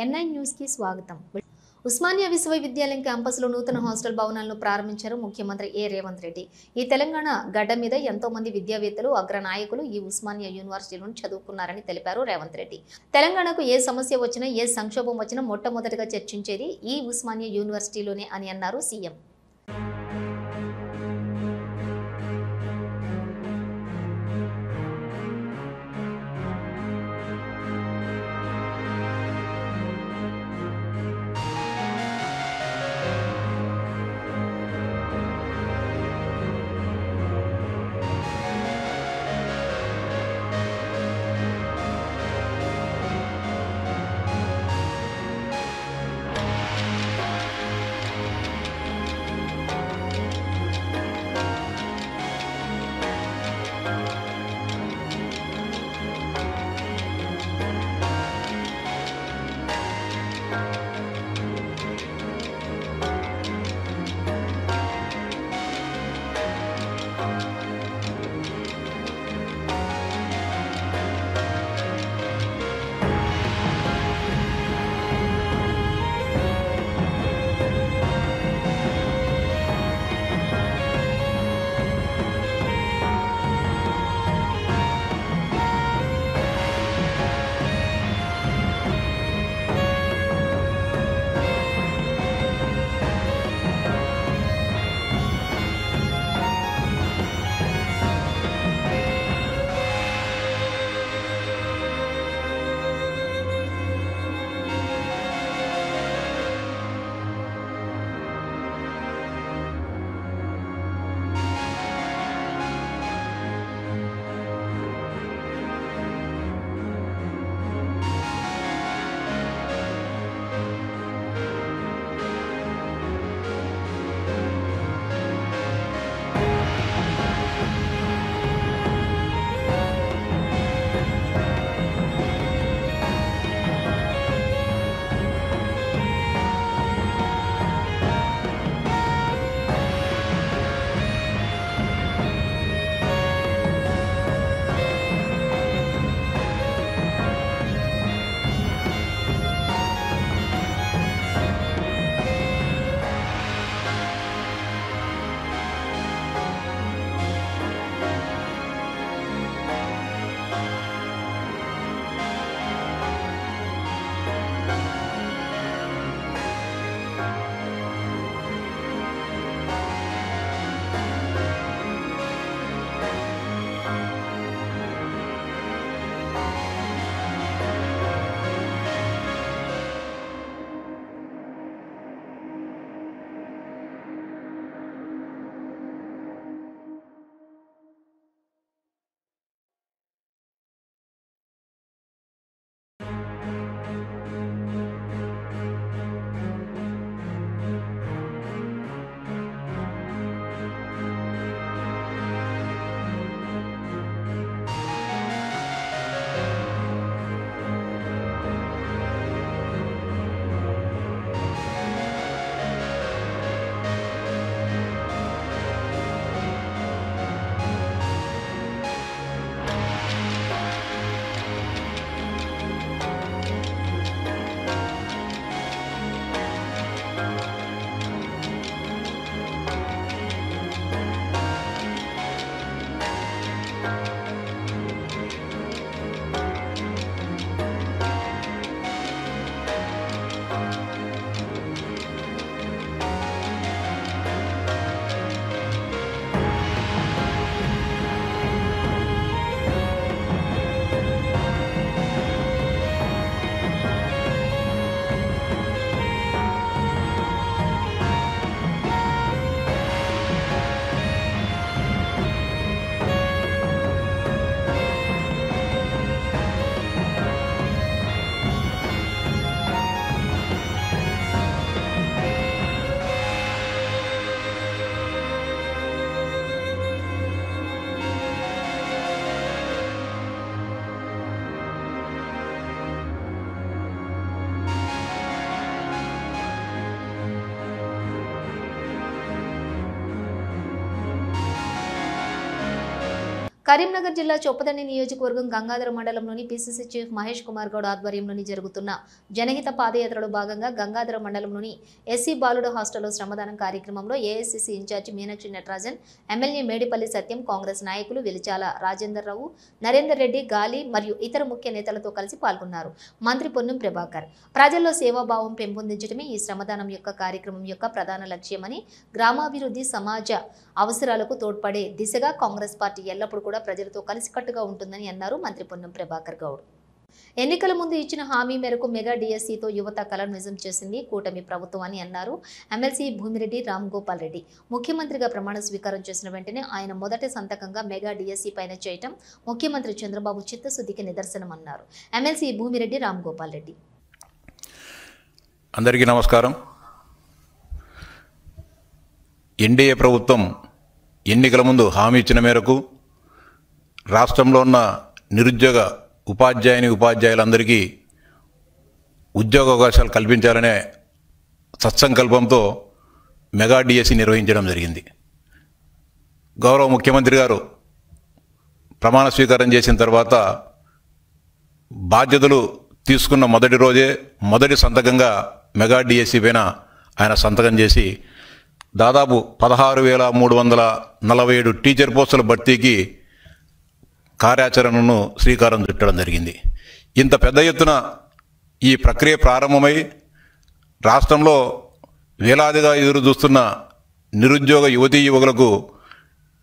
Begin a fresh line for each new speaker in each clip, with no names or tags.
NI న్యూస్కి స్వాగతం. ఉస్మానియా విశ్వవిద్యాలయం క్యాంపస్లో నూతన హాస్టల్ భవనాలను ప్రారంభించారు ముఖ్యమంత్రి రేవంత్ రెడ్డి. ఈ తెలంగాణ గడ్డ మీద ఎంతో మంది విద్యావేత్తలు, అగ్రనాయకులు ఈ ఉస్మానియా యూనివర్సిటీలో చదువుకున్నారని తెలిపారు రేవంత్ రెడ్డి. తెలంగాణకు ఏ సమస్య వచ్చినా, ఏ సంక్షోభం వచ్చినా మొట్టమొదటిగా చర్చించేది ఈ ఉస్మానియా యూనివర్సిటీలోనే అని అన్నారు సీఎం. కరీంనగర్ జిల్లా చొప్పదండి నియోజకవర్గం గంగాధర మండలంలోని పిసిసి చీఫ్ మహేష్ కుమార్ గౌడ్ ఆధ్వర్యంలోని జరుగుతున్న జనహిత పాదయాత్రలో భాగంగా గంగాధర మండలంలోని ఎస్సీ బాలుడ హాస్టల్లో శ్రమదానం కార్యక్రమంలో AICC incharge Meenakshi Natarajan, MLA Medipalli Satyam, Congress నాయకులు వెలిచాల రాజేందర్ రావు, నరేందర్ రెడ్డి, గాలి మరియు ఇతర ముఖ్య నేతలతో కలిసి పాల్గొన్నారు. మంత్రి పొన్నం ప్రభాకర్ ప్రజల్లో సేవాభావం పెంపొందించడమే ఈ శ్రమదానం యొక్క కార్యక్రమం యొక్క ప్రధాన లక్ష్యమని, గ్రామాభివృద్ధి, సమాజ అవసరాలకు తోడ్పడే దిశగా కాంగ్రెస్ పార్టీ ఎల్లప్పుడూ కూడా ప్రజలతో కలిసికట్టుగా ఉంటుందని అన్నారు మంత్రి పొన్నం ప్రభాకర్ గౌడ్. ఎన్నికల ముందు ఇచ్చిన హామీ మేరకు మెగా డిఎస్సితో యువత కలను నిజం చేసింది కూటమి ప్రభుత్వం అని అన్నారు. ఎమ్మెల్సీ భూమిరెడ్డి రామ్ గోపాల్ రెడ్డి ముఖ్యమంత్రిగా ప్రమాణ స్వీకారం చేసిన వెంటనే ఆయన మొదటి సంతకంగా మెగా డిఎస్సి పైన చేయటం ముఖ్యమంత్రి చంద్రబాబు చిత్తశుద్ధికి నిదర్శనమన్నారు. ఎమ్మెల్సీ భూమిరెడ్డి రామ్ గోపాల్ రెడ్డి.
అందరికీ నమస్కారం. ఎన్డీఏ ప్రభుత్వం ఎన్నికల ముందు హామీ ఇచ్చిన మేరకు రాష్ట్రంలో ఉన్న నిరుద్యోగ ఉపాధ్యాయులందరికీ ఉద్యోగ అవకాశాలు కల్పించాలనే సత్సంకల్పంతో మెగా డిఎస్సి నిర్వహించడం జరిగింది. గౌరవ ముఖ్యమంత్రి గారు ప్రమాణ స్వీకారం చేసిన తర్వాత బాధ్యతలు తీసుకున్న మొదటి రోజే మొదటి సంతకంగా మెగా డిఎస్సి పైన ఆయన సంతకం చేసి దాదాపు 16,347 టీచర్ పోస్టుల భర్తీకి కార్యాచరణను శ్రీకారం చుట్టడం జరిగింది. ఇంత పెద్ద ఎత్తున ఈ ప్రక్రియ ప్రారంభమై రాష్ట్రంలో వేలాదిగా ఎదురు చూస్తున్న నిరుద్యోగ యువతీ యువకులకు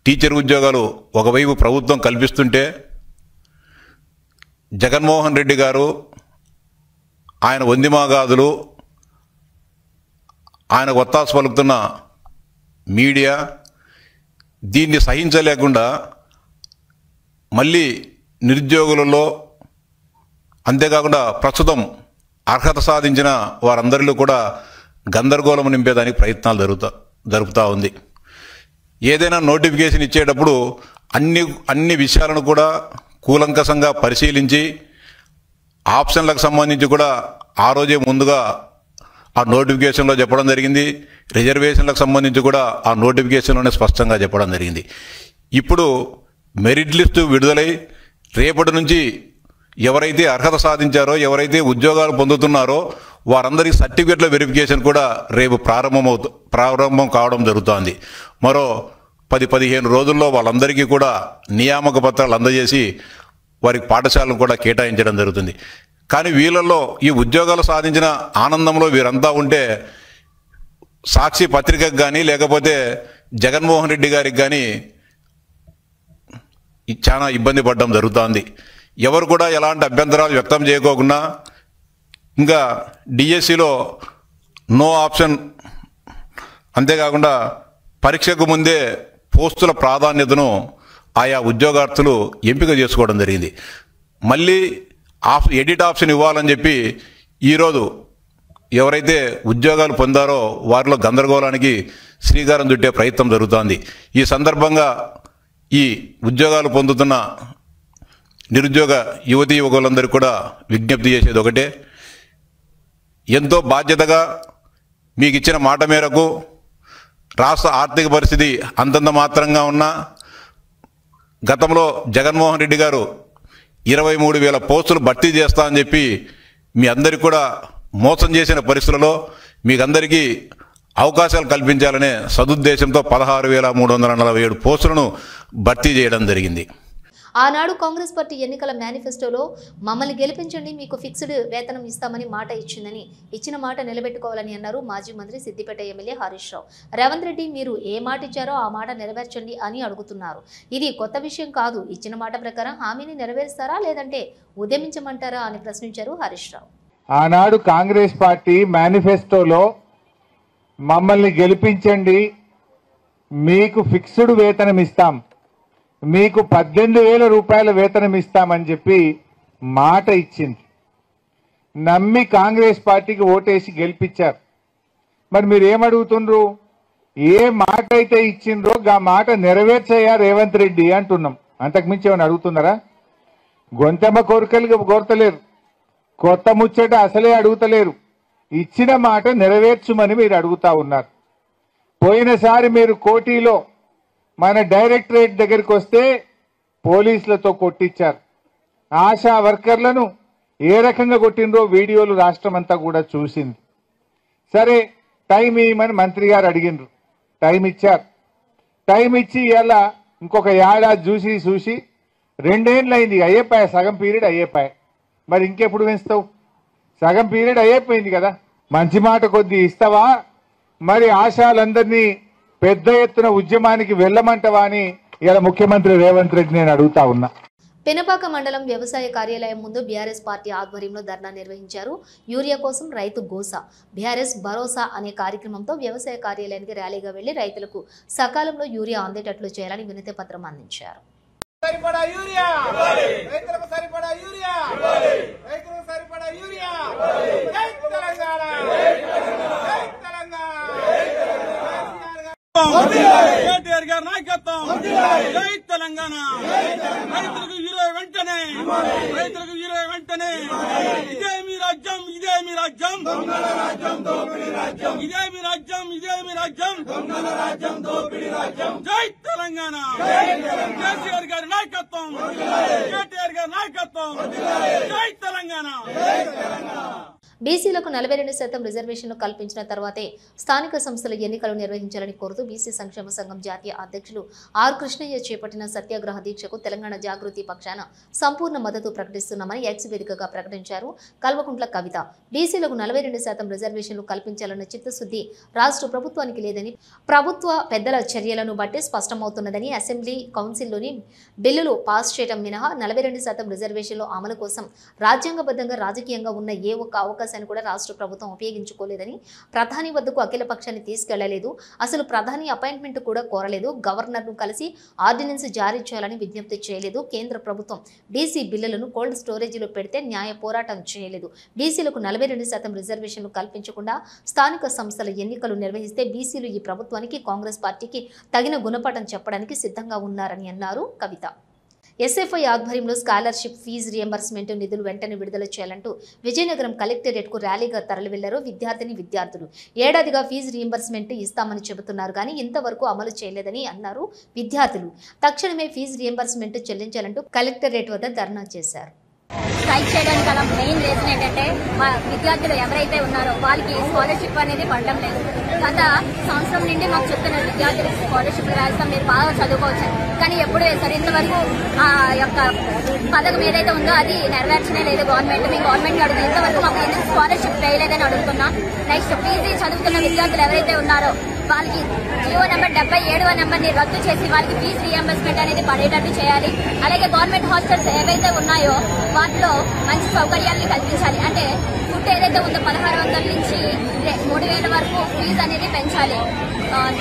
టీచర్ ఉద్యోగాలు ఒకవైపు ప్రభుత్వం కల్పిస్తుంటే, జగన్మోహన్ రెడ్డి గారు ఆయన వందిమాగాదులు, ఆయన ఒత్తాసు పలుకుతున్న మీడియా దీన్ని సహించలేకుండా మళ్ళీ నిరుద్యోగులలో, అంతేకాకుండా ప్రస్తుతం అర్హత సాధించిన వారందరిలో కూడా గందరగోళం నింపేదానికి ప్రయత్నాలు జరుపుతూ ఉంది. ఏదైనా నోటిఫికేషన్ ఇచ్చేటప్పుడు అన్ని విషయాలను కూడా కూలంకషంగా పరిశీలించి ఆప్షన్లకు సంబంధించి కూడా ఆ రోజే ముందుగా ఆ నోటిఫికేషన్లో చెప్పడం జరిగింది. రిజర్వేషన్లకు సంబంధించి కూడా ఆ నోటిఫికేషన్లోనే స్పష్టంగా చెప్పడం జరిగింది. ఇప్పుడు మెరిట్ లిస్టు విడుదలై రేపటి నుంచి ఎవరైతే అర్హత సాధించారో, ఎవరైతే ఉద్యోగాలు పొందుతున్నారో వారందరికీ సర్టిఫికెట్ల వెరిఫికేషన్ కూడా రేపు ప్రారంభం కావడం జరుగుతోంది. మరో 10-15 రోజుల్లో వాళ్ళందరికీ కూడా నియామక పత్రాలు అందజేసి వారికి పాఠశాలను కూడా కేటాయించడం జరుగుతుంది. కానీ వీళ్ళల్లో ఈ ఉద్యోగాలు సాధించిన ఆనందంలో వీరంతా ఉంటే సాక్షి పత్రికకు కానీ లేకపోతే జగన్మోహన్ రెడ్డి గారికి కానీ చాలా ఇబ్బంది పడడం జరుగుతోంది. ఎవరు కూడా ఎలాంటి అభ్యంతరాలు వ్యక్తం చేయకోకుండా ఇంకా డిఎస్సిలో నో ఆప్షన్, అంతేకాకుండా పరీక్షకు ముందే పోస్టుల ప్రాధాన్యతను ఆయా ఉద్యోగార్థులు ఎంపిక చేసుకోవడం జరిగింది. మళ్ళీ ఎడిట్ ఆప్షన్ ఇవ్వాలని చెప్పి ఈరోజు ఎవరైతే ఉద్యోగాలు పొందారో వారిలో గందరగోళానికి శ్రీకారం చుట్టే ప్రయత్నం జరుగుతోంది. ఈ సందర్భంగా ఈ ఉద్యోగాలు పొందుతున్న నిరుద్యోగ యువతీ యువకులందరికీ కూడా విజ్ఞప్తి చేసేది ఒకటే, ఎంతో బాధ్యతగా మీకు ఇచ్చిన మాట మేరకు రాష్ట్ర ఆర్థిక పరిస్థితి అంతంత మాత్రంగా ఉన్నా గతంలో జగన్మోహన్ రెడ్డి గారు 23,000 పోస్టులు భర్తీ చేస్తా అని చెప్పి మీ అందరికీ కూడా మోసం చేసిన పరిస్థితులలో మీకందరికీ అవకాశాలు కల్పించాలనే సదుద్దేశంతో 16,347 పోస్టులను భర్తీ చేయడం జరిగింది.
ఆనాడు కాంగ్రెస్ పార్టీ ఎన్నికల మేనిఫెస్టోలో మమ్మల్ని గెలిపించండి, మీకు ఫిక్స్డ్ వేతనం ఇస్తామని మాట ఇచ్చిందని, ఇచ్చిన మాట నిలబెట్టుకోవాలని అన్నారు మాజీ మంత్రి సిద్దిపేట ఎమ్మెల్యే హరీష్ రావు. రేవంత్ రెడ్డి మీరు ఏ మాట ఇచ్చారో ఆ మాట నెరవేర్చండి అని అడుగుతున్నారు. ఇది కొత్త విషయం కాదు. ఇచ్చిన మాట ప్రకారం హామీని నెరవేరుస్తారా లేదంటే ఉద్యమించమంటారా అని ప్రశ్నించారు హరీష్ రావు.
ఆనాడు కాంగ్రెస్ పార్టీ మేనిఫెస్టోలో మమ్మల్ని గెలిపించండి, మీకు ఫిక్స్డ్ వేతనం ఇస్తాం, మీకు 18,000 రూపాయల వేతనం ఇస్తామని చెప్పి మాట ఇచ్చింది. నమ్మి కాంగ్రెస్ పార్టీకి ఓటేసి గెలిపించారు. మరి మీరు ఏమడుగుతుండ్రు? ఏ మాట అయితే ఇచ్చిండ్రో ఆ మాట నెరవేర్చయ్యా రేవంత్ రెడ్డి అంటున్నాం. అంతకుమించి ఏమైనా అడుగుతున్నారా? గొంతెమ్మ కోరికలు కోరతలేరు, కొత్త ముచ్చట అసలే అడుగుతలేరు. ఇచ్చిన మాట నెరవేర్చుమని మీరు అడుగుతా ఉన్నారు. పోయినసారి మీరు కోటిలో మన డైరెక్టరేట్ దగ్గరికి వస్తే పోలీసులతో కొట్టించారు. ఆశా వర్కర్లను ఏ రకంగా కొట్టినరో వీడియోలు రాష్ట్రం అంతా కూడా చూసింది. సరే టైం ఇవ్వమని మంత్రి గారు అడిగినరు, టైం ఇచ్చారు. టైం ఇచ్చి ఇలా ఇంకొక ఏడాది చూసి 2 ఏళ్ళు అయింది, అయ్యేపాయ సగం పీరియడ్ అయ్యేపాయ. మరి ఇంకెప్పుడు పెంచుతావు? సగం పీరియడ్ అయిపోయింది కదా, మంచి మాట కొద్ది ఇస్తావా? మరి ఆశాలందరినీ పెద్ద ఎత్తున ఉద్యమానికి వెళ్ళమంటవా అని ఇలా ముఖ్యమంత్రి రేవంత్ రెడ్డి నేను అడుగుతా ఉన్నా.
పెనపాక మండలం వ్యవసాయ కార్యాలయం ముందు బీఆర్ఎస్ పార్టీ ఆధ్వర్యంలో ధర్నా నిర్వహించారు. యూరియా కోసం రైతు గోస బీఆర్ఎస్ భరోసా అనే కార్యక్రమంతో వ్యవసాయ కార్యాలయానికి ర్యాలీగా వెళ్లి రైతులకు సకాలంలో యూరియా అందేటట్లు చేయాలని వినతి పత్రం అందించారు.
కేటీఆర్ గారి నాయకత్వం, జై తెలంగాణ. రైతులకు యూరియా వెంటనే, రైతులకు యూరియా వెంటనే. ఇదే మీ రాజ్యం, ఇదే మీ రాజ్యం, ఇదే మీ రాజ్యం, ఇదే మీ రాజ్యం, జై తెలంగాణ. కేసీఆర్ గారి నాయకత్వం, కేటీఆర్ గారి నాయకత్వం, జై తెలంగాణ.
బీసీలకు 42% రిజర్వేషన్లు కల్పించిన తర్వాతే స్థానిక సంస్థల ఎన్నికలు నిర్వహించాలని కోరుతూ బీసీ సంక్షేమ సంఘం జాతీయ అధ్యక్షులు ఆర్ కృష్ణయ్య చేపట్టిన సత్యాగ్రహ దీక్షకు తెలంగాణ జాగృతి పక్షాన సంపూర్ణ మద్దతు ప్రకటిస్తున్నామని ఎక్స్ వేదికగా ప్రకటించారు కల్వకుంట్ల కవిత. బీసీలకు 42% రిజర్వేషన్లు కల్పించాలన్న చిత్తశుద్ధి రాష్ట్ర ప్రభుత్వానికి లేదని, ప్రభుత్వ పెద్దల చర్యలను బట్టి స్పష్టమవుతున్నదని, అసెంబ్లీ కౌన్సిల్లోని బిల్లులు పాస్ చేయడం మినహా 42% రిజర్వేషన్లు అమలు కోసం రాజ్యాంగబద్ధంగా రాజకీయంగా ఉన్న ఏ ఒక్క అవకాశాన్ని కూడా రాష్ట్ర ప్రభుత్వం ఉపయోగించుకోలేదని, ప్రధాని వద్దకు అఖిల పక్షాన్ని తీసుకెళ్లలేదు, అసలు ప్రధాని అపాయింట్మెంట్ కూడా కోరలేదు, గవర్నర్ను కలిసి ఆర్డినెన్స్ జారీ చేయాలని విజ్ఞప్తి చేయలేదు, కేంద్ర ప్రభుత్వం బీసీ బిల్లులను కోల్డ్ స్టోరేజీలో పెడితే న్యాయ పోరాటం చేయలేదు, బీసీలకు 42% రిజర్వేషన్లు కల్పించకుండా స్థానిక సంస్థల ఎన్నికలు నిర్వహిస్తే బీసీలు ఈ ప్రభుత్వానికి, కాంగ్రెస్ పార్టీకి తగిన గుణపాఠం చెప్పడానికి సిద్ధంగా ఉన్నారని అన్నారు కవిత. ఎస్ఎఫ్ఐ ఆధ్వర్యంలో స్కాలర్షిప్ ఫీజు రియంబర్స్మెంట్ నిధులు వెంటనే విడుదల చేయాలంటూ విజయనగరం కలెక్టరేట్కు ర్యాలీగా తరలివెళ్లారు విద్యార్థులు. ఏడాదిగా ఫీజు రియంబర్స్మెంట్ ఇస్తామని చెబుతున్నారు కానీ ఇంతవరకు అమలు చేయలేదని అన్నారు విద్యార్థులు. తక్షణమే ఫీజు రియంబర్స్మెంట్ చెల్లించాలంటూ కలెక్టరేట్ వద్ద ధర్నా చేశారు.
స్ట్రైక్ చేయడానికి గల మెయిన్ రీజన్ ఏంటంటే మా విద్యార్థులు ఎవరైతే ఉన్నారో వాళ్ళకి స్కాలర్షిప్ అనేది పడడం లేదు. గత సంవత్సరం నుండి మాకు చెప్తున్నారు విద్యార్థులకు స్కాలర్షిప్ వేస్తాం, మీరు బాగా చదువుకోవచ్చు, కానీ ఎప్పుడు వేస్తారు? ఇంతవరకు ఆ యొక్క పథకం ఏదైతే ఉందో అది నెరవేర్చనే లేదు గవర్నమెంట్. మీ గవర్నమెంట్ అడుగుతుంది ఇంతవరకు మాకు ఎందుకు స్కాలర్షిప్ వేయలేదని అడుగుతున్నాం. నెక్స్ట్ పీజీ చదువుతున్న విద్యార్థులు ఎవరైతే ఉన్నారో వాళ్ళకి జీవో నెంబర్ 77వ నెంబర్ని రద్దు చేసి వాళ్ళకి ఫీజు రియంబర్స్మెంట్ అనేది పడేటట్టు చేయాలి. అలాగే గవర్నమెంట్ హాస్టల్స్ ఏవైతే ఉన్నాయో వాటిలో మంచి సౌకర్యాన్ని కల్పించాలి. అంటే ఫుడ్ ఏదైతే ఉందో 1600 నుంచి 3000 వరకు ఫీజు అనేది పెంచాలి.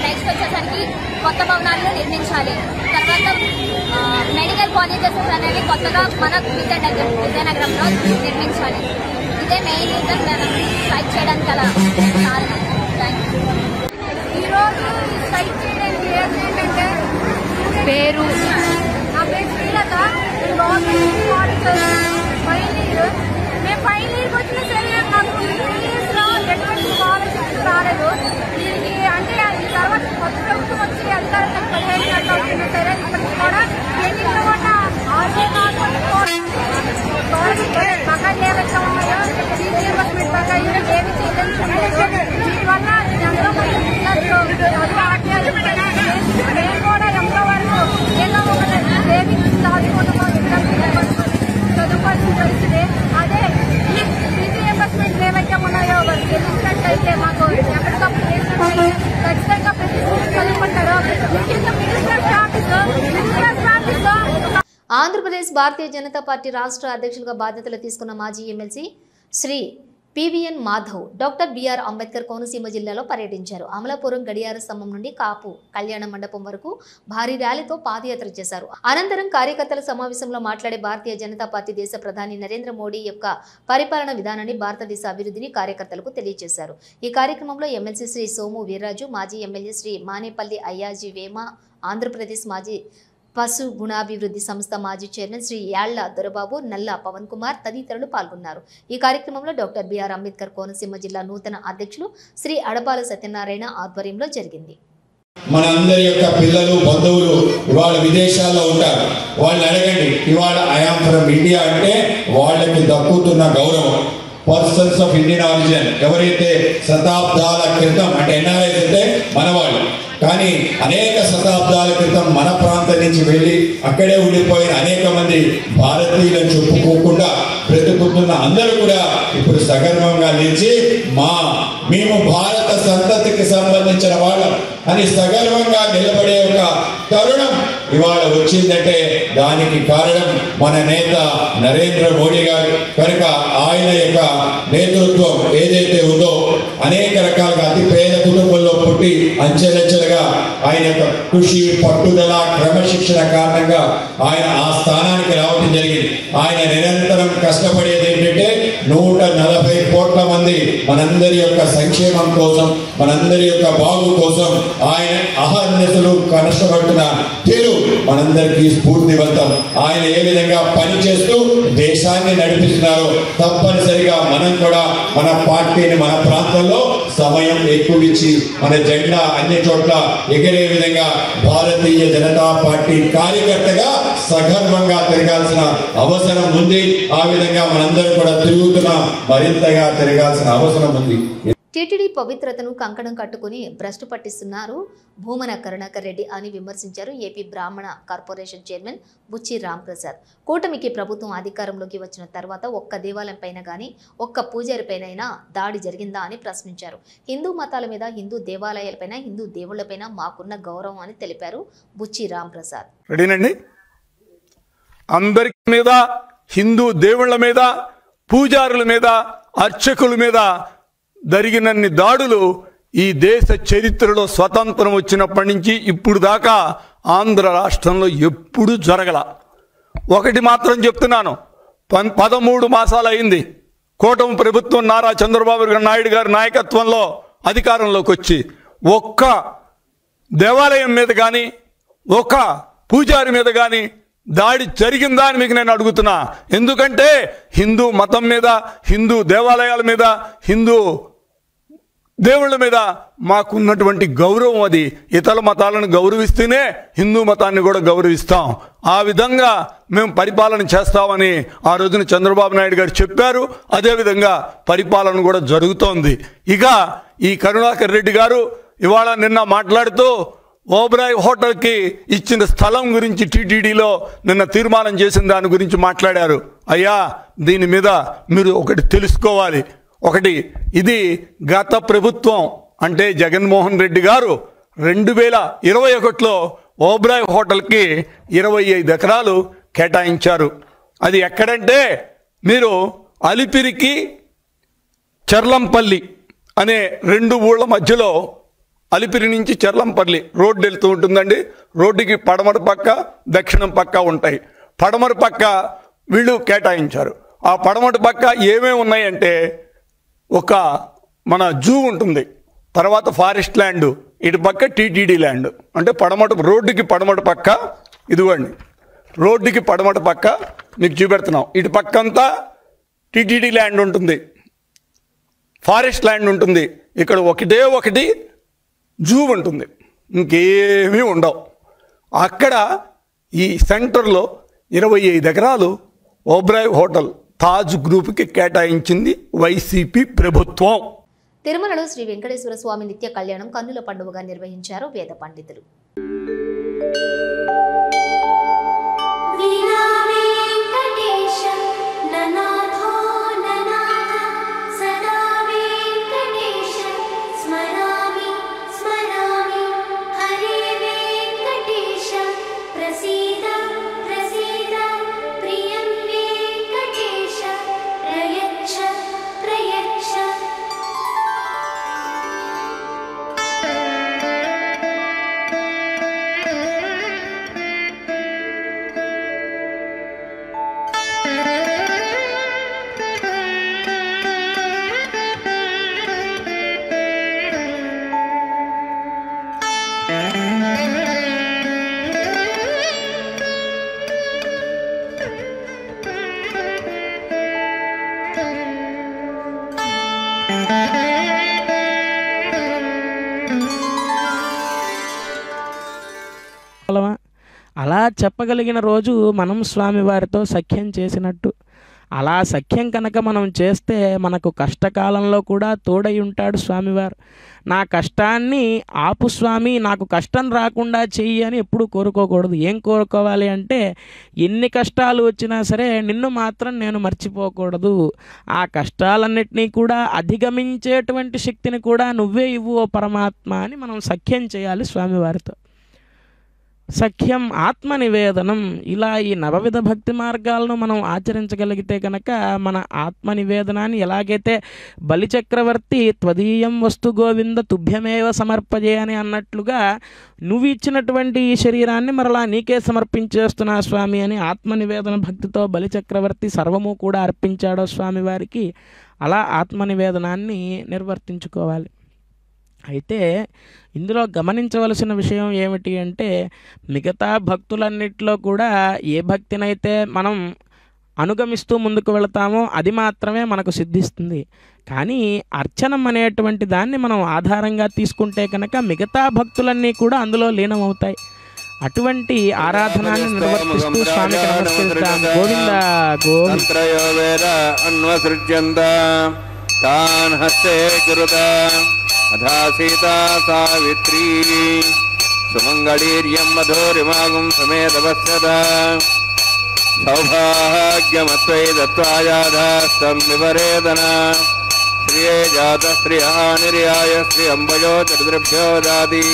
నెక్స్ట్ వచ్చేసరికి కొత్త భవనాలను నిర్మించాలి. తర్వాత మెడికల్ కాలేజెస్ అనేవి కొత్తగా మన విజయనగరంలో నిర్మించాలి. ఇదే మెయిన్ రీజన్ మేము స్ట్రైక్ చేయడానికి గల కారణం. Thank you. ఈరోజు స్ట్రైక్ చేయడానికి ఏంటంటే పేరు నా పేరు Srilatha, government college final year. మేము ఫైనల్ ఇయర్కి వచ్చిన సరే నాకు 3 ఇయర్స్లో ఎటువంటి స్కాలర్షిప్స్ రాలేదు. దీనికి అంటే అది తర్వాత కొత్త ప్రభుత్వం వచ్చి అధికారులకు 15 గంటలు వచ్చినా సరే ఇప్పటికి కూడా ఎన్నికల వల్ల ఆర్జీ బకాయిలు ఏవైతే ఉన్నాయో ఫీజు రియంబర్స్మెంట్ బకాయిలు ఏమి చెల్లించలేదు. దీనివల్ల ఎంతో మంది విద్యార్థులు చదువు ఆట్యాలు మేము కూడా ఎంతో వరకు ఏదో ఒక సేవింగ్స్ దాచుకుంటున్నాం విద్యార్థులు చదువుకోవాల్సిన పరిస్థితి. అదే ఈ ఫీజు రియంబర్స్మెంట్ ఏవైతే ఉన్నాయో చెల్లించినట్లయితే మాకు ఎప్పటికప్పుడు చేసినట్లయితే ఖచ్చితంగా ప్రతి స్కూల్ చదువుకుంటారు. ముఖ్యంగా మినిస్టర్ ఆఫీస్లో
ఆంధ్రప్రదేశ్ భారతీయ జనతా పార్టీ రాష్ట్ర అధ్యక్షులుగా బాధ్యతలు తీసుకున్న మాజీ MLC Shri PVN Madhav doctor BR Ambedkar Konaseema జిల్లాలో పర్యటించారు. అమలాపురం గడియార స్తంభం నుండి కాపు కళ్యాణ మండపం వరకు భారీ ర్యాలీతో పాదయాత్ర చేశారు. అనంతరం కార్యకర్తల సమావేశంలో మాట్లాడే భారతీయ జనతా పార్టీ దేశ ప్రధాని నరేంద్ర మోడీ యొక్క పరిపాలన విధానాన్ని, భారతదేశ అభివృద్ధిని కార్యకర్తలకు తెలియజేశారు. ఈ కార్యక్రమంలో ఎమ్మెల్సీ శ్రీ సోము వీర్రాజు, మాజీ ఎమ్మెల్యే శ్రీ మానేపల్లి అయ్యాజీ వేమ, ఆంధ్రప్రదేశ్ మాజీ పశు గుణాభివృద్ధి సంస్థ మాజీ చైర్మన్ శ్రీ యాళ్ల దొరబాబు, నల్ల పవన్ కుమార్ తదితరులు పాల్గొన్నారు. ఈ కార్యక్రమంలో డాక్టర్ బిఆర్ అంబేద్కర్ కోనసీమ జిల్లా నూతన అధ్యక్షులు శ్రీ అడపాల సత్యనారాయణ ఆధ్వర్యంలో జరిగింది.
మన అందరి యొక్క పిల్లలు బంధువులు ఇవాళ విదేశాల్లో ఉంటారు. వాళ్ళని అడగండి, ఇవాళ ఐఆమ్ ఫ్రమ్ ఇండియా అంటే వాళ్ళకి దక్కుతున్న గౌరవం. పర్సన్స్ ఆఫ్ ఇండియన్ ఆరిజిన్ ఎవరైతే శతాబ్దాల క్రితం అంటే ఎన్ఆర్ఐస్ అంటే మనవాళ్ళు, కానీ అనేక శతాబ్దాల క్రితం మన ప్రాంతం నుంచి వెళ్ళి అక్కడే ఉండిపోయిన అనేక మంది భారతీయులను చెప్పుకోకుండా బ్రతుకుతున్న అందరూ కూడా ఇప్పుడు సగర్వంగా నిలిచి మేము భారత సంతతికి సంబంధించిన వాళ్ళం అని సగర్వంగా నిలబడే ఒక తరుణం ఇవాళ వచ్చిందంటే దానికి కారణం మన నేత నరేంద్ర మోడీ గారు. కనుక ఆయన యొక్క నేతృత్వం ఏదైతే ఉందో అనేక రకాలుగా అతి పేద కుటుంబంలో పుట్టి అంచెలంచెలుగా ఆయన యొక్క కృషి పట్టుదల క్రమశిక్షణ కారణంగా ఆయన ఆ స్థానానికి రావడం జరిగింది. ఆయన నిరంతరం కష్టపడేది ఏంటంటే 140 కోట్ల మంది మనందరి యొక్క సంక్షేమం కోసం మనందరి యొక్క బాగు కోసం ఆయన అహర్నిశలు కష్టపడుతున్న తీరు మనందరికీ స్ఫూర్తివంతం. ఆయన ఏ విధంగా పనిచేస్తూ దేశాన్ని నడిపిస్తున్నారో తప్పనిసరిగా మనం కూడా మన పార్టీని మన ప్రాంతంలో సమయం ఎక్కువ ఇచ్చి మన జెండా అన్ని చోట్ల ఎగిరే విధంగా భారతీయ జనతా పార్టీ కార్యకర్తగా సగర్వంగా తిరగాల్సిన అవసరం ఉంది. ఆ విధంగా మనందరం కూడా తిరుగుతున్నాం, మరింతగా తిరగాల్సిన అవసరం ఉంది.
టీటీడీ పవిత్రతను కంకణం కట్టుకుని భ్రష్టు పట్టిస్తున్నారు భూమన కరుణాకర్ రెడ్డి అని విమర్శించారు ఏపీ బ్రాహ్మణ కార్పొరేషన్ చైర్మన్ బుచ్చి రాంప్రసాద్. కూటమికి ప్రభుత్వం అధికారంలోకి వచ్చిన తర్వాత ఒక్క దేవాలయం పైన గానీ ఒక్క పూజారిపైనైనా దాడి జరిగిందా అని ప్రశ్నించారు. హిందూ మతాల మీద, హిందూ దేవాలయాలపైన, హిందూ దేవుళ్లపైన మాకున్న గౌరవం అని తెలిపారు బుచ్చి రాంప్రసాద్.
రెడీనండి? అందరి మీద, హిందూ దేవుళ్ల మీద, పూజారుల మీద, అర్చకుల మీద జరిగినన్ని దాడులు ఈ దేశ చరిత్రలో స్వతంత్రం వచ్చినప్పటి నుంచి ఇప్పుడు దాకా ఆంధ్ర రాష్ట్రంలో ఎప్పుడూ జరగల. ఒకటి మాత్రం చెప్తున్నాను, 13 మాసాలు అయింది కూటమి ప్రభుత్వం నారా చంద్రబాబు నాయుడు గారి నాయకత్వంలో అధికారంలోకి వచ్చి ఒక్క దేవాలయం మీద కానీ ఒక్క పూజారి మీద కానీ దాడి జరిగిందా అని మీకు నేను అడుగుతున్నా. ఎందుకంటే హిందూ మతం మీద, హిందూ దేవాలయాల మీద, హిందూ దేవుళ్ళ మీద మాకున్నటువంటి గౌరవం అది. ఇతర మతాలను గౌరవిస్తేనే హిందూ మతాన్ని కూడా గౌరవిస్తాం. ఆ విధంగా మేము పరిపాలన చేస్తామని ఆ రోజున చంద్రబాబు నాయుడు గారు చెప్పారు. అదేవిధంగా పరిపాలన కూడా జరుగుతోంది. ఇక ఈ కరుణాకర్ రెడ్డి గారు ఇవాళ నిన్న మాట్లాడుతూ ఓబ్రాయ్ హోటల్కి ఇచ్చిన స్థలం గురించి టీటీడీలో నిన్న తీర్మానం చేసిన దాని గురించి మాట్లాడారు. అయ్యా, దీని మీద మీరు ఒకటి తెలుసుకోవాలి. ఒకటి, ఇది గత ప్రభుత్వం అంటే జగన్మోహన్ రెడ్డి గారు 2021లో ఓబ్రాయ్ హోటల్కి 25 ఎకరాలు కేటాయించారు. అది ఎక్కడంటే మీరు అలిపిరికి చర్లంపల్లి అనే 2 ఊళ్ళ మధ్యలో, అలిపిరి నుంచి చర్లంపల్లి రోడ్డు వెళ్తూ ఉంటుందండి. రోడ్డుకి పడమర పక్క దక్షిణం పక్క ఉంటాయి. పడమర పక్క వీళ్ళు కేటాయించారు. ఆ పడమర పక్క ఏమేమి ఉన్నాయంటే ఒక మన జూ ఉంటుంది, తర్వాత ఫారెస్ట్ ల్యాండ్, ఇటు పక్క టీటీడీ ల్యాండ్. అంటే రోడ్డుకి పడమట పక్క ఇదిగోండి, రోడ్డుకి పడమట పక్క మీకు చూపెడుతున్నాం. ఇటు పక్క అంతా టీటీడీ ల్యాండ్ ఉంటుంది, ఫారెస్ట్ ల్యాండ్ ఉంటుంది. ఇక్కడ ఒకటి జూ ఉంటుంది, ఇంకేమీ ఉండవు. అక్కడ ఈ సెంటర్లో 25 ఎకరాలు ఓబ్రాయ్ హోటల్ తాజ్ గ్రూప్కి కేటాయించింది వైసీపీ ప్రభుత్వం.
తిరుమలలో శ్రీ వెంకటేశ్వర స్వామి నిత్య కళ్యాణం కన్నుల పండుగగా నిర్వహించారు వేద పండితులు.
అలా చెప్పగలిగిన రోజు మనం స్వామివారితో సఖ్యం చేసినట్టు. అలా సఖ్యం కనుక మనం చేస్తే మనకు కష్టకాలంలో కూడా తోడై ఉంటాడు స్వామివారు. నా కష్టాన్ని ఆపు స్వామి, నాకు కష్టం రాకుండా చెయ్యి అని ఎప్పుడు కోరుకోకూడదు. ఏం కోరుకోవాలి అంటే, ఎన్ని కష్టాలు వచ్చినా సరే నిన్ను మాత్రం నేను మర్చిపోకూడదు, ఆ కష్టాలన్నిటినీ కూడా అధిగమించేటువంటి శక్తిని కూడా నువ్వే ఇవ్వు ఓ పరమాత్మ అని మనం సఖ్యం చేయాలి స్వామివారితో. సఖ్యం, ఆత్మ నివేదనం, ఇలా ఈ నవవిధ భక్తి మార్గాలను మనం ఆచరించగలిగితే కనుక మన ఆత్మ నివేదనాన్ని ఎలాగైతే బలిచక్రవర్తి త్వదీయం వస్తు గోవింద తుభ్యమేవ సమర్పజే అని అన్నట్లుగా నువ్వు ఇచ్చినటువంటి ఈ శరీరాన్ని మరలా నీకే సమర్పించేస్తున్నా స్వామి అని ఆత్మ నివేదన భక్తితో బలిచక్రవర్తి సర్వము కూడా అర్పించాడో స్వామివారికి, అలా ఆత్మ నివేదనాన్ని నిర్వర్తించుకోవాలి. అయితే ఇందులో గమనించవలసిన విషయం ఏమిటి అంటే, మిగతా భక్తులన్నిటిలో కూడా ఏ భక్తినైతే మనం అనుగమిస్తూ ముందుకు వెళతామో అది మాత్రమే మనకు సిద్ధిస్తుంది. కానీ అర్చనం అనేటువంటి దాన్ని మనం ఆధారంగా తీసుకుంటే కనుక మిగతా భక్తులన్నీ కూడా అందులో లీనమవుతాయి. అటువంటి ఆరాధనాన్ని నిర్వర్తిస్తూ స్వామికి నమస్కరిస్తాం. గోవింద గోవింద.
అధా సీతా సావిత్రీ సుమంగళీర్యం మధురిమాగం సమేతవస్యద సౌభాగ్యమత్వై దత్వాయాధాస్తం వివరేదన శ్రియే జాత శ్రియా నిర్యాయ శ్రీ అంబయో చతుర్భ్యో దాది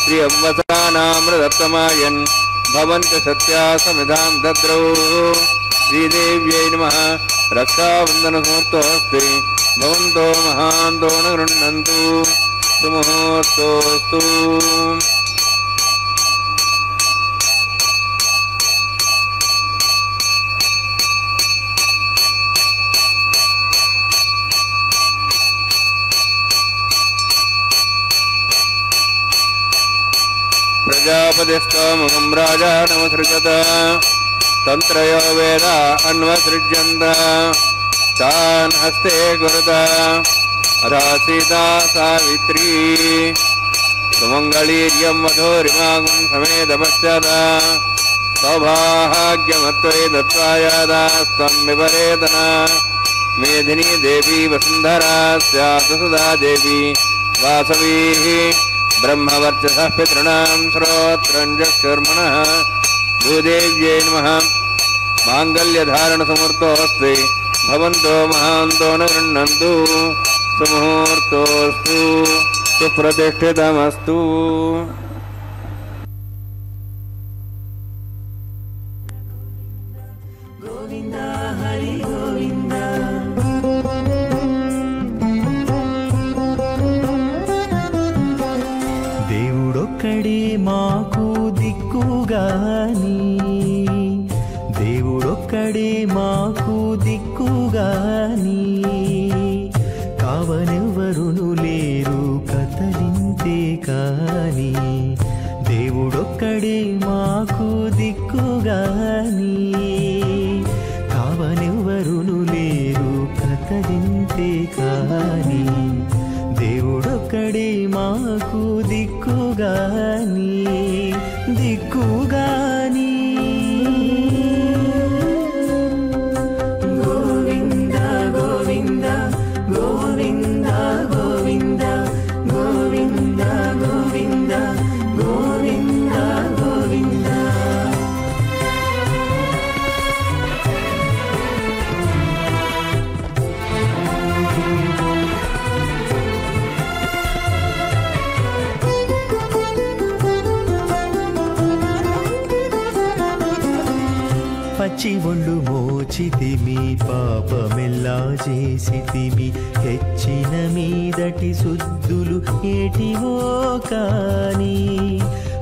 శ్రీ అంబసానామృతమాయన్ భవంతి సత్యా సమిధాం దద్రౌ. శ్రీదేవ్యై నమః. రక్షాబంధన సమర్థోస్తి భవంతో మహాంతో న గృహ్ణन्तు. సుముహూర్తోస్తు. ప్రజాపతిస్తోముఖం రాజా నమసృజత తంత్రయో వేద అన్వసృజ్యంత తాన్ హస్తే గురుత అధా సీతా సావిత్రీ సుమంగళీర్యం మధురిమాగం సమేతపశ్చాద సౌభాగ్యమత్వై దత్వాయాదాస్తం విపరేతన. మేధినీ దేవీ వసుంధరా స్యాదసుదా దేవీ వాసవీ బ్రహ్మవర్చసః పితॄణాం శ్రోత్రం చక్షుర్మణః. భూదేవ్యై నమః. మాంగళ్యధారణ సమర్థోస్తి భవంతో మహాంతో న గృహ్ణन्तు. సుముహూర్తోస్తు. సుప్రతిష్ఠితమస్తు.
గోవింద హరి గోవింద. దేవుడొక్కడే మాకు దిక్కుగాని, దేవుడొక్కడే మాకు దిక్కుగాని, కావనెవ్వరును లేరు కతలింతే కాని. దేవుడొక్కడే మాకు దిక్కుగాని, కావనెవ్వరును లేరు కతలింతే కాని. దేవుడొక్కడే మాకు దిక్కుగాని, దిక్కుగాని. గోవింద గోవింద గోవింద గోవింద గోవింద గోవింద గోవింద గోవింద. పచ్చి ఒళ్ళు మోచితిమి, పాపమెల్లా చేసితిమి, హెచ్చిన మీదటి శుద్ధులు ఏటివో కాని.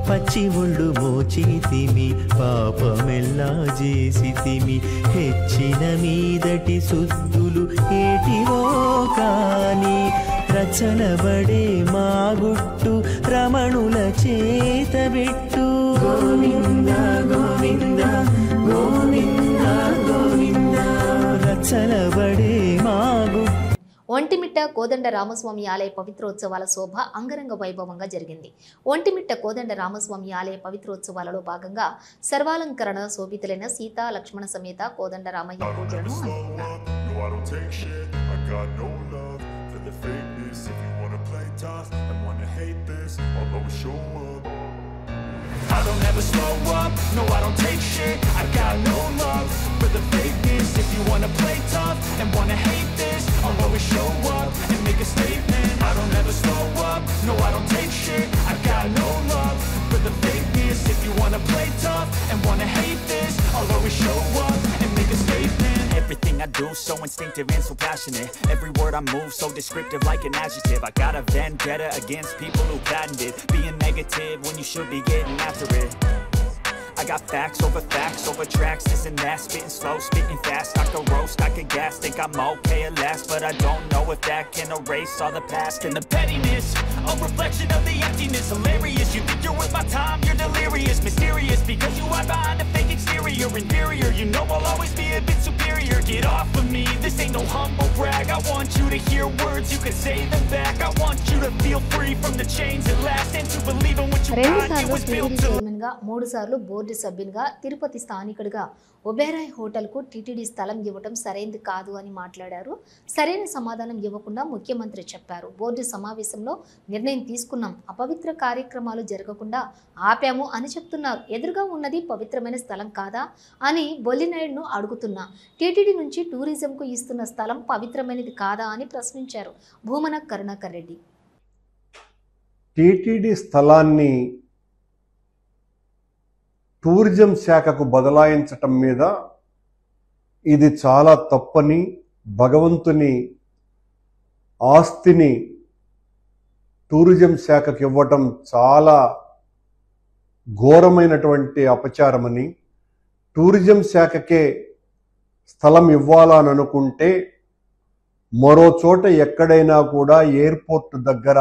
పచ్చి ఒళ్ళు మోచితిమి, పాపమెల్లా చేసితిమి, హెచ్చిన మీదటి శుద్ధులు ఏటివో కాని. రచనబడే మా గుట్టు రమణుల చేతబెట్టు. గోవింద గోవింద గోవింద గోవింద. రచనబడే మా గుట్టు.
ఒంటిమిట్ట కోదండ రామస్వామి ఆలయ పవిత్రోత్సవాల శోభ అంగరంగ వైభవంగా జరిగింది. ఒంటిమిట్ట కోదండ రామస్వామి ఆలయ పవిత్రోత్సవాలలో భాగంగా సర్వాలంకరణ శోభితులైన సీతా లక్ష్మణ సమేత కోదండ రామయ్య పూజలను అందుకున్నారు.
I don't ever slow up, no I don't take shit. I got no love for the fakeness. If you wanna play tough and wanna hate this, I'll always show up and make a statement. I don't ever slow up, no I don't take shit. I got no love for the fakeness. If you wanna play tough and wanna hate this, I'll always show up and make a statement. Everything I do so instinctive and so passionate. Every word I move so descriptive like an adjective. I got a vendetta against people who patented being negative when you should be getting after it. I got facts over tracks, this and that, spitting slow, spitting fast. I could roast, I could gas, think I'm okay at last, but I don't know if that can erase all the past and the pettiness. A reflection of the emptiness, hilarious. You think you're worth my time, you're delirious, mysterious, because you hide behind a fake exterior, inferior. You know I'll always be a bit superior. Get off of me, this ain't no humble brag. I want you to hear words, you can say them back. I want you to feel free from the chains at last, and to believe in what you got. You was built to.
3 సార్లు board సభ్యునిగా తిరుపతి స్థానికుడిగా ఒబెరాయ్ హోటల్కు TTD స్థలం ఇవ్వడం సరైనది కాదు అని మాట్లాడారు. సరైన సమాధానం ఇవ్వకుండా ముఖ్యమంత్రి చెప్పారు. బోర్డు సమావేశంలో నిర్ణయం తీసుకున్నాం, అపవిత్ర కార్యక్రమాలు జరగకుండా ఆపాము అని చెప్తున్నారు. ఎదురుగా ఉన్నది పవిత్రమైన స్థలం కాదా అని బొల్లినాయుడును అడుగుతున్నా. టీటీడీ నుంచి టూరిజంకు ఇస్తున్న స్థలం పవిత్రమైనది కాదా అని ప్రశ్నించారు భూమన కరుణాకర్ రెడ్డి.
టీటీడీ స్థలాన్ని టూరిజం శాఖకు బదలాయించటం మీద ఇది చాలా తప్పని, భగవంతుని ఆస్తిని టూరిజం శాఖకు ఇవ్వటం చాలా ఘోరమైనటువంటి అపచారమని, టూరిజం శాఖకే స్థలం ఇవ్వాలని అనుకుంటే మరో చోట ఎక్కడైనా కూడా ఎయిర్పోర్ట్ దగ్గర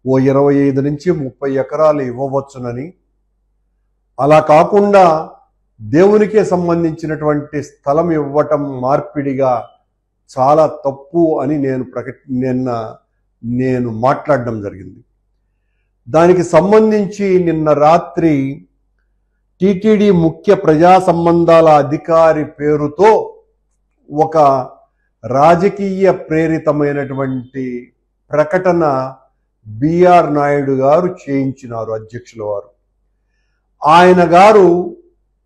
ఓ 25 నుంచి 30 ఎకరాలు ఇవ్వవచ్చునని, అలా కాకుండా దేవునికే సంబంధించినటువంటి స్థలం ఇవ్వటం మార్పిడిగా చాలా తప్పు అని నేను మాట్లాడడం జరిగింది. దానికి సంబంధించి నిన్న రాత్రి టీటీడీ ముఖ్య ప్రజా సంబంధాల అధికారి పేరుతో ఒక రాజకీయ ప్రేరితమైనటువంటి ప్రకటన బిఆర్ నాయుడు గారు చేయించినారు, అధ్యక్షుల వారు. ఆయన గారు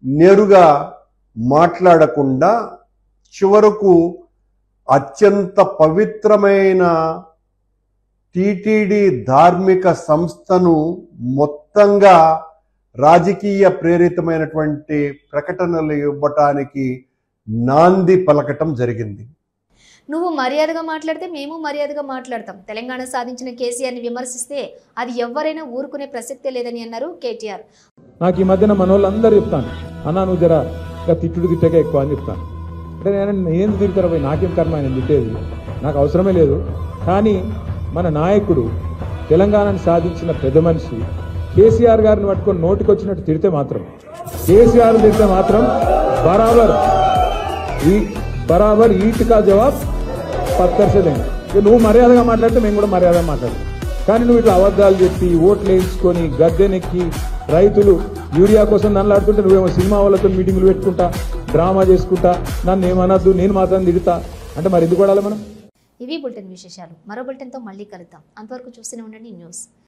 నేరుగా మాట్లాడకుండా చివరకు అత్యంత పవిత్రమైన టీటీడీ ధార్మిక సంస్థను మొత్తంగా రాజకీయ ప్రేరితమైనటువంటి ప్రకటనలు ఇవ్వటానికి నాంది పలకటం జరిగింది.
నువ్వు మర్యాదగా మాట్లాడితే మేము మర్యాదగా మాట్లాడతాం. తెలంగాణ సాధించిన కేసీఆర్ని విమర్శిస్తే అది ఎవరైనా ఊరుకునే ప్రసక్తే లేదని అన్నారు కేటీఆర్.
నాకు ఈ మధ్యన మనోళ్ళందరూ చెప్తాను, అన్నా నువ్వు జర తిట్టుడు తిట్టగా ఎక్కువ అని చెప్తాను. అంటే నేను తిడతారు పోయి, నాకేం కర్మ ఆయన తిట్టేది, నాకు అవసరమే లేదు. కానీ మన నాయకుడు, తెలంగాణను సాధించిన పెద్ద మనిషి కేసీఆర్ గారిని పట్టుకొని నోటికొచ్చినట్టు తిడితే మాత్రం, కేసీఆర్ తిడితే మాత్రం బరాబర్ ఈట్కా జవాబ్ పత్తర్సలేండి. నువ్వు మర్యాదగా మాట్లాడితే మేము కూడా మర్యాదగా మాట్లాడతాం. కానీ నువ్వు ఇట్లా అబద్ధాలు చెప్పి ఓట్లు వేయించుకొని గద్దెనెక్కి రైతులు యూరియా కోసం నన్ను నువ్వేమో సినిమా వాళ్ళతో మీటింగ్లు పెట్టుకుంటా, డ్రామా చేసుకుంటా, నన్ను ఏమనద్దు, నేను మాత్రం తిడతా అంటే మరి ఎందుకు పడాలి మనం?
ఇవి బులెటిన్ విశేషాలు. మరో బులెటిన్తో మళ్ళీ కలుద్దాం. అంతవరకు చూస్తూనే ఉండండి న్యూస్.